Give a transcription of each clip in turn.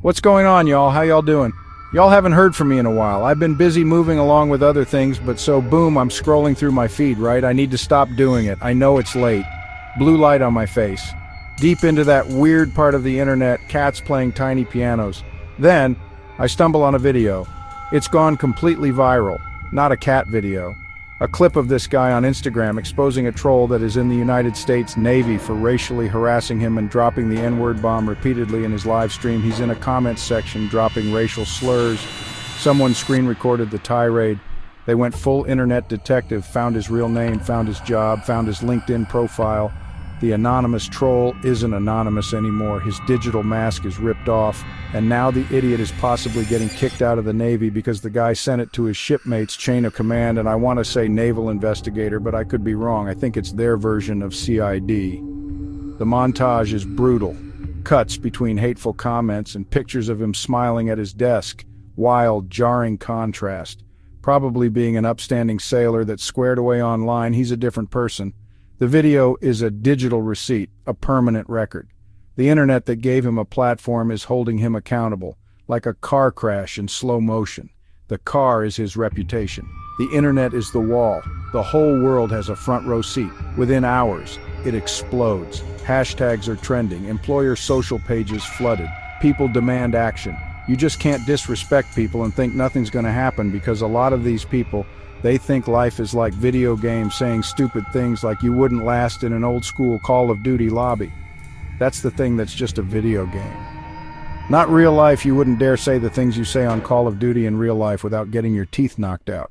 What's going on, y'all? How y'all doing? Y'all haven't heard from me in a while. I've been busy moving along with other things, but so boom, I'm scrolling through my feed, right? I need to stop doing it. I know it's late. Blue light on my face. Deep into that weird part of the internet, cats playing tiny pianos. Then, I stumble on a video. It's gone completely viral. Not a cat video. A clip of this guy on Instagram exposing a troll that is in the United States Navy for racially harassing him and dropping the N-word bomb repeatedly in his live stream. He's in a comments section dropping racial slurs. Someone screen recorded the tirade. They went full internet detective, found his real name, found his job, found his LinkedIn profile. The anonymous troll isn't anonymous anymore. His digital mask is ripped off, and now the idiot is possibly getting kicked out of the Navy because the guy sent it to his shipmates' chain of command, and I want to say naval investigator, but I could be wrong. I think it's their version of CID. The montage is brutal. Cuts between hateful comments and pictures of him smiling at his desk. Wild, jarring contrast. Probably being an upstanding sailor that squared away online, he's a different person. The video is a digital receipt, a permanent record. The internet that gave him a platform is holding him accountable, like a car crash in slow motion. The car is his reputation. The internet is the wall. The whole world has a front row seat. Within hours, it explodes. Hashtags are trending. Employer social pages flooded. People demand action. You just can't disrespect people and think nothing's going to happen, because a lot of these people, they think life is like video games, saying stupid things like you wouldn't last in an old school Call of Duty lobby. That's the thing that's just a video game. Not real life. You wouldn't dare say the things you say on Call of Duty in real life without getting your teeth knocked out.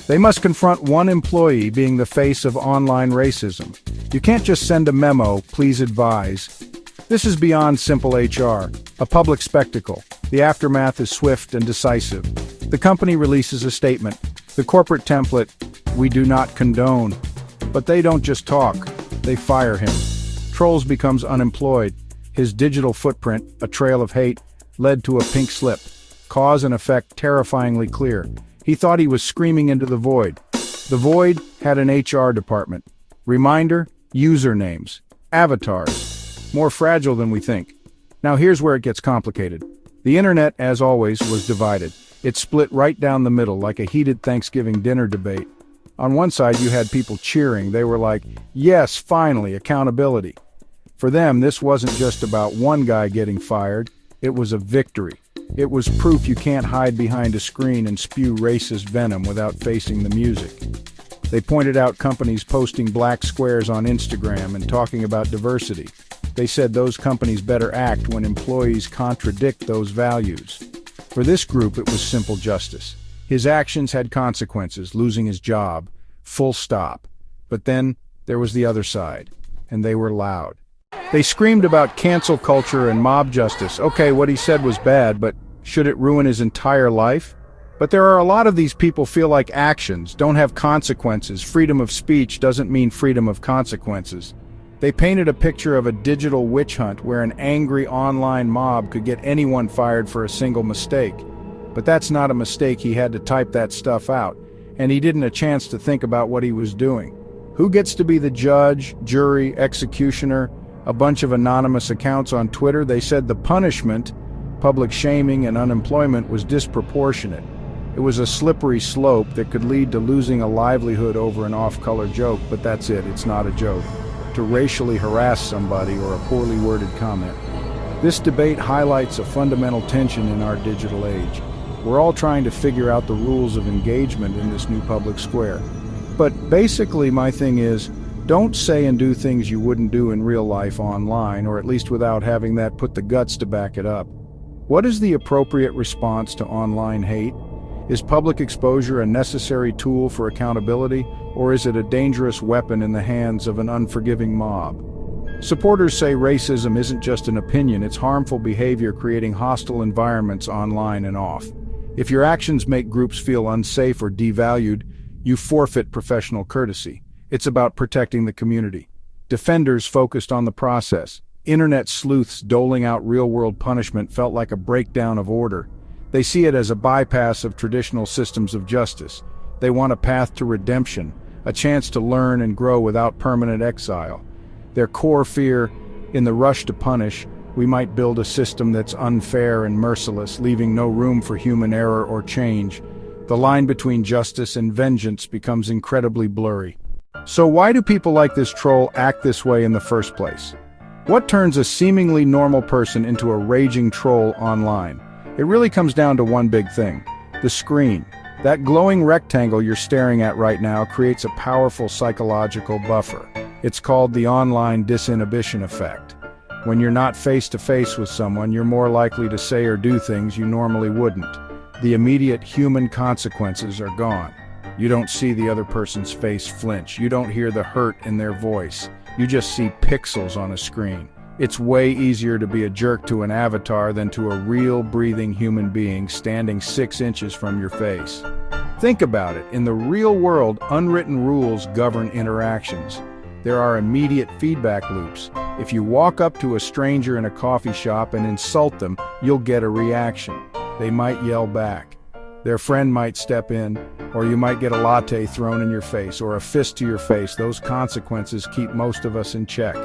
They must confront one employee being the face of online racism. You can't just send a memo, please advise. This is beyond simple HR, a public spectacle. The aftermath is swift and decisive. The company releases a statement. The corporate template, we do not condone. But they don't just talk, they fire him. Trolls becomes unemployed. His digital footprint, a trail of hate, led to a pink slip. Cause and effect terrifyingly clear. He thought he was screaming into the void. The void had an HR department. Reminder, usernames, avatars. More fragile than we think. Now here's where it gets complicated. The internet, as always, was divided. It split right down the middle like a heated Thanksgiving dinner debate. On one side, you had people cheering. They were like, yes, finally, accountability. For them, this wasn't just about one guy getting fired. It was a victory. It was proof you can't hide behind a screen and spew racist venom without facing the music. They pointed out companies posting black squares on Instagram and talking about diversity. They said those companies better act when employees contradict those values. For this group, it was simple justice. His actions had consequences, losing his job, full stop. But then there was the other side, and they were loud. They screamed about cancel culture and mob justice. Okay, what he said was bad, but should it ruin his entire life? But there are a lot of these people feel like actions don't have consequences. Freedom of speech doesn't mean freedom of consequences. They painted a picture of a digital witch hunt where an angry online mob could get anyone fired for a single mistake. But that's not a mistake. He had to type that stuff out, and he didn't a chance to think about what he was doing. Who gets to be the judge, jury, executioner? A bunch of anonymous accounts on Twitter. They said the punishment, public shaming and unemployment, was disproportionate. It was a slippery slope that could lead to losing a livelihood over an off-color joke, but that's it, it's not a joke. To racially harass somebody or a poorly worded comment. This debate highlights a fundamental tension in our digital age. We're all trying to figure out the rules of engagement in this new public square. But basically my thing is, don't say and do things you wouldn't do in real life online, or at least without having that put the guts to back it up. What is the appropriate response to online hate? Is public exposure a necessary tool for accountability, or is it a dangerous weapon in the hands of an unforgiving mob? Supporters say racism isn't just an opinion, it's harmful behavior creating hostile environments online and off. If your actions make groups feel unsafe or devalued, you forfeit professional courtesy. It's about protecting the community. Defenders focused on the process. Internet sleuths doling out real-world punishment felt like a breakdown of order. They see it as a bypass of traditional systems of justice. They want a path to redemption, a chance to learn and grow without permanent exile. Their core fear, in the rush to punish, We might build a system that's unfair and merciless, leaving no room for human error or change. The line between justice and vengeance becomes incredibly blurry. So why do people like this troll act this way in the first place? What turns a seemingly normal person into a raging troll online? It really comes down to one big thing: the screen. That glowing rectangle you're staring at right now creates a powerful psychological buffer. It's called the online disinhibition effect. When you're not face-to-face with someone, you're more likely to say or do things you normally wouldn't. The immediate human consequences are gone. You don't see the other person's face flinch. You don't hear the hurt in their voice. You just see pixels on a screen. It's way easier to be a jerk to an avatar than to a real, breathing human being standing 6 inches from your face. Think about it. In the real world, unwritten rules govern interactions. There are immediate feedback loops. If you walk up to a stranger in a coffee shop and insult them, you'll get a reaction. They might yell back. Their friend might step in, or you might get a latte thrown in your face or a fist to your face. Those consequences keep most of us in check.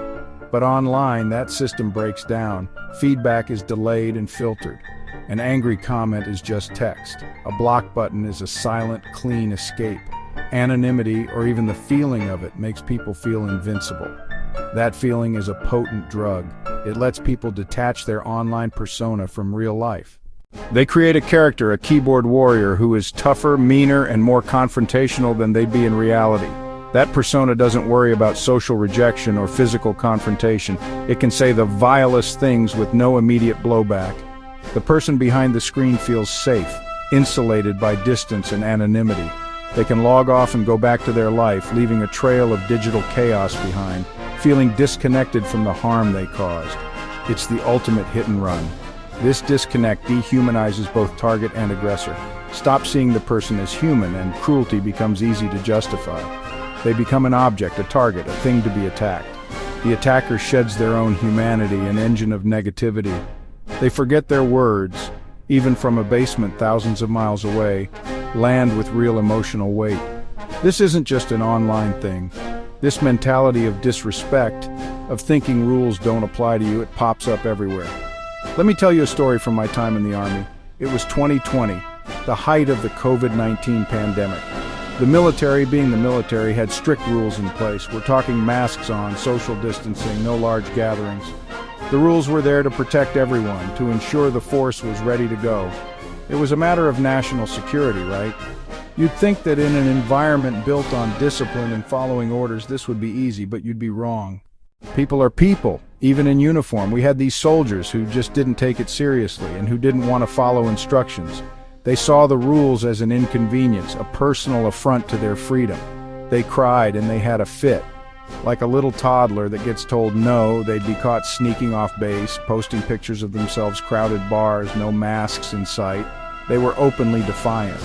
But online, that system breaks down. Feedback is delayed and filtered. An angry comment is just text. A block button is a silent, clean escape. Anonymity, or even the feeling of it, makes people feel invincible. That feeling is a potent drug. It lets people detach their online persona from real life. They create a character, a keyboard warrior, who is tougher, meaner, and more confrontational than they'd be in reality. That persona doesn't worry about social rejection or physical confrontation. It can say the vilest things with no immediate blowback. The person behind the screen feels safe, insulated by distance and anonymity. They can log off and go back to their life, leaving a trail of digital chaos behind, feeling disconnected from the harm they caused. It's the ultimate hit and run. This disconnect dehumanizes both target and aggressor. Stop seeing the person as human, and cruelty becomes easy to justify. They become an object, a target, a thing to be attacked. The attacker sheds their own humanity, an engine of negativity. They forget their words, even from a basement thousands of miles away, land with real emotional weight. This isn't just an online thing. This mentality of disrespect, of thinking rules don't apply to you, it pops up everywhere. Let me tell you a story from my time in the Army. It was 2020, the height of the COVID-19 pandemic. The military, being the military, had strict rules in place. We're talking masks on, social distancing, no large gatherings. The rules were there to protect everyone, to ensure the force was ready to go. It was a matter of national security, right? You'd think that in an environment built on discipline and following orders, this would be easy, but you'd be wrong. People are people, even in uniform. We had these soldiers who just didn't take it seriously and who didn't want to follow instructions. They saw the rules as an inconvenience, a personal affront to their freedom. They cried and they had a fit. Like a little toddler that gets told no, they'd be caught sneaking off base, posting pictures of themselves crowded bars, no masks in sight. They were openly defiant.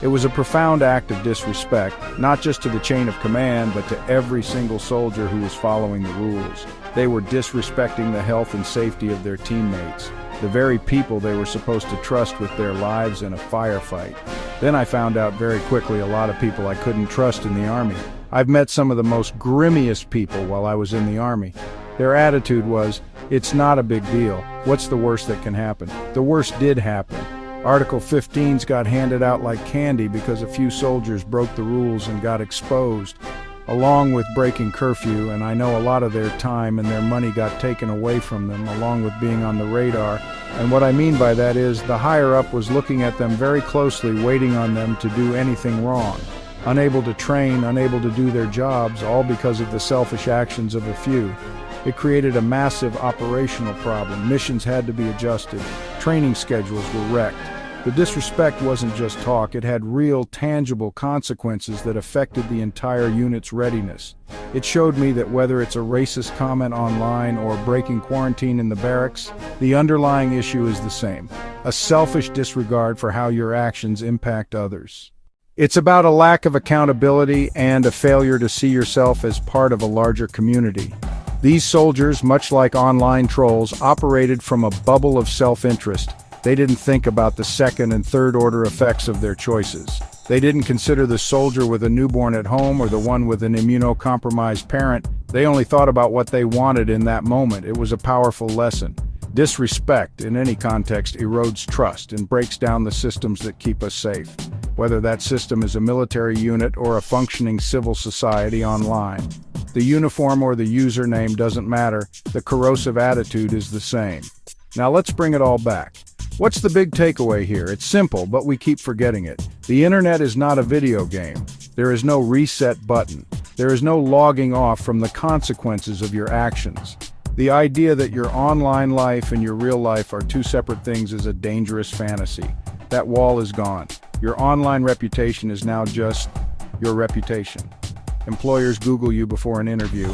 It was a profound act of disrespect, not just to the chain of command, but to every single soldier who was following the rules. They were disrespecting the health and safety of their teammates, the very people they were supposed to trust with their lives in a firefight. Then I found out very quickly a lot of people I couldn't trust in the Army. I've met some of the most grimiest people while I was in the Army. Their attitude was, it's not a big deal. What's the worst that can happen? The worst did happen. Article 15s got handed out like candy because a few soldiers broke the rules and got exposed, along with breaking curfew, and I know a lot of their time and their money got taken away from them, along with being on the radar. And what I mean by that is the higher-up was looking at them very closely, waiting on them to do anything wrong. Unable to train, unable to do their jobs, all because of the selfish actions of a few. It created a massive operational problem. Missions had to be adjusted. Training schedules were wrecked. The disrespect wasn't just talk, it had real, tangible consequences that affected the entire unit's readiness. It showed me that whether it's a racist comment online or breaking quarantine in the barracks, the underlying issue is the same: a selfish disregard for how your actions impact others. It's about a lack of accountability and a failure to see yourself as part of a larger community. These soldiers, much like online trolls, operated from a bubble of self-interest. They didn't think about the second and third order effects of their choices. They didn't consider the soldier with a newborn at home or the one with an immunocompromised parent. They only thought about what they wanted in that moment. It was a powerful lesson. Disrespect in any context erodes trust and breaks down the systems that keep us safe, whether that system is a military unit or a functioning civil society online. The uniform or the username doesn't matter, the corrosive attitude is the same. Now let's bring it all back. What's the big takeaway here? It's simple, but we keep forgetting it. The internet is not a video game. There is no reset button. There is no logging off from the consequences of your actions. The idea that your online life and your real life are two separate things is a dangerous fantasy. That wall is gone. Your online reputation is now just your reputation. Employers Google you before an interview.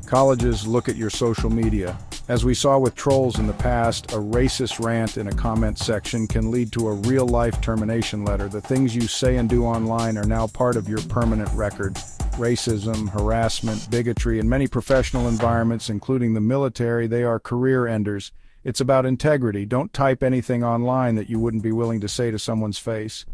Colleges look at your social media. As we saw with trolls in the past, a racist rant in a comment section can lead to a real-life termination letter. The things you say and do online are now part of your permanent record. Racism, harassment, bigotry, in many professional environments, including the military, they are career enders. It's about integrity. Don't type anything online that you wouldn't be willing to say to someone's face.